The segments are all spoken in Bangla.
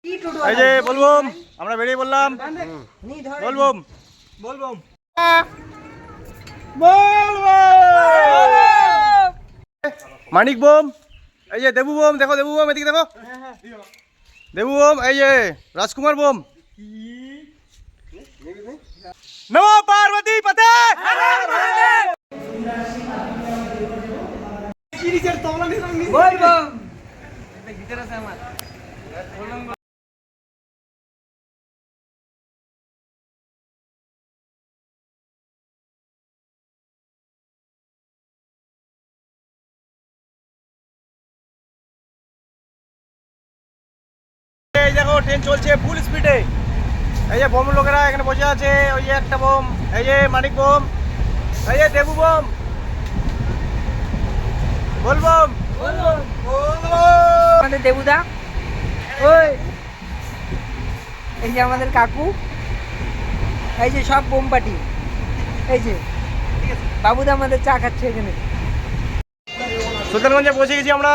এই যে বলবম, আমরা বেরিয়ে বললাম বলবম বলবম মানিক বোম, এই যে দেবু বোম, দেখো দেবু বোম, এদিকে দেখো দেবু বোম, এই যে রাজকুমার বোম। নমো পার্বতী পতে। এই দেখো ট্রেন চলছে ফুল স্পিডে। এই যে বোম লোকেরা এখানে বসে আছে, ওই যে একটা বোম, এই যে মানিক বোম, এই যে দেবু বোম, বলবম আমাদের দেবুদা, ওই এই যে আমাদের কাকু, এই যে সব বোম পার্টি, এই যে বাবুদা আমাদের চা খাচ্ছে এখানে। সুলতানগঞ্জে পৌঁছে গেছি আমরা।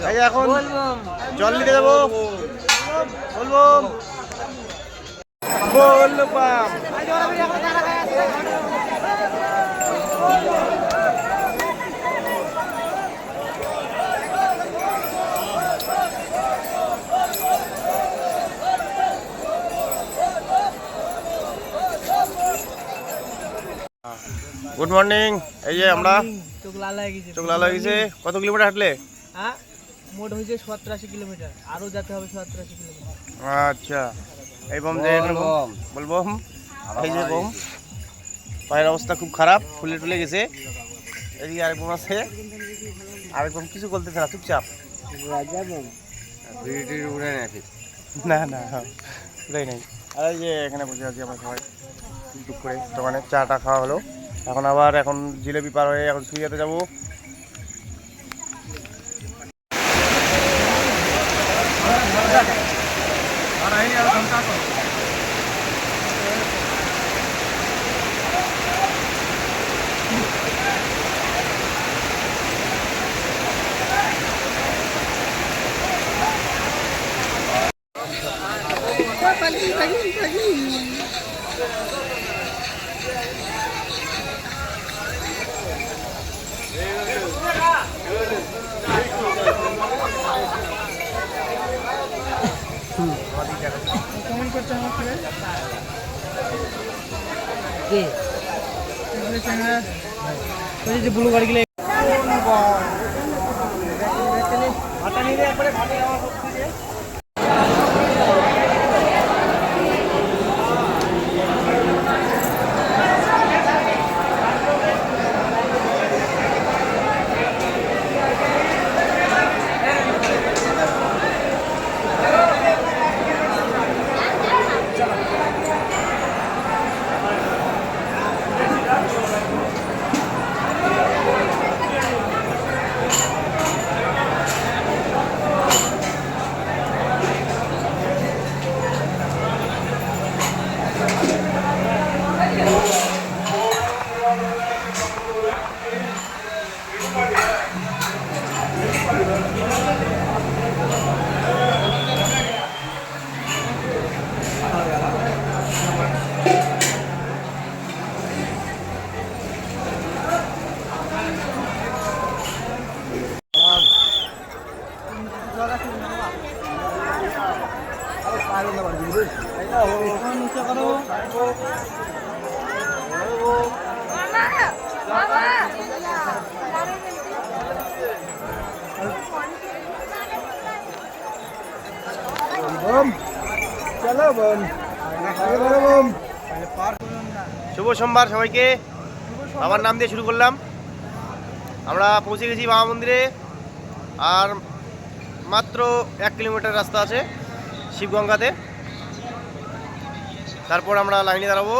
এই যে এখন জল নিতে যাবো। বলবম বলবাম। Good morning. এই যে আমরা চোখ লাল হয়ে গেছে, চোখ লাল হয়ে গেছে। কত কিলোমিটার হাঁটলে? হ্যাঁ মোট হয়েছে 87 কিলোমিটার, আরো যেতে হবে 87 কিলোমিটার। আচ্ছা, এই বোম যে বলবম, এই যে বোম, পায়ের অবস্থা খুব খারাপ, ফুলে টুলে গেছে। এদিকে আরেক বোম আছে, আরেক বোম কিছু বলতেছে না, চুপচাপ। রাজা বোম উড়ে নাকি? না না, উড়াই নাই। আর এই যে এখানে বসে আছি আমরা সবাই টুক করে দোকানে, চাটা খাওয়া হলো। এখন আবার এখন জিলেপি পার হয়ে এখন সুইয়াতে যাবো। কেমন করছে আমার ছেলে? কে ওই যে ব্লু গাড়ি গেলে ভাটা নিলে একবারে ভাটে যাওয়া করতে। শুভ সোমবার সবাইকে। বাবার নাম দিয়ে শুরু করলাম। আমরা পৌঁছে গেছি বাবা মন্দিরে, আর মাত্র 1 কিলোমিটার রাস্তা আছে শিবগঙ্গাতে। তারপর আমরা লাইনে দাঁড়াবো।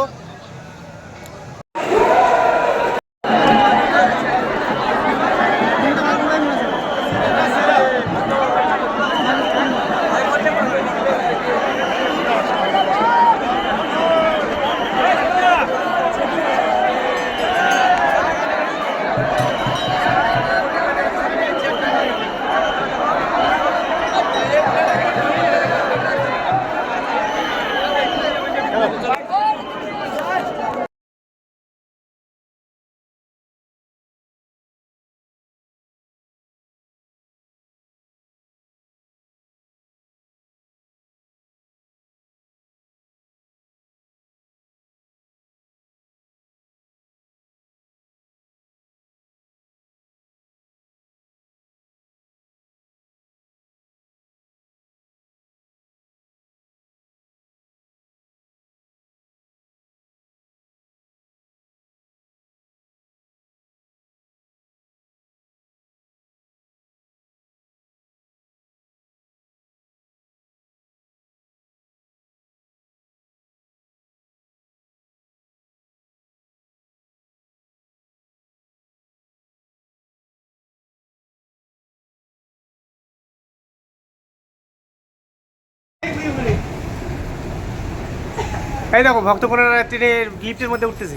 এই দেখো ভক্তগণেরা ট্রেনের লিফটের মধ্যে উঠতেছে।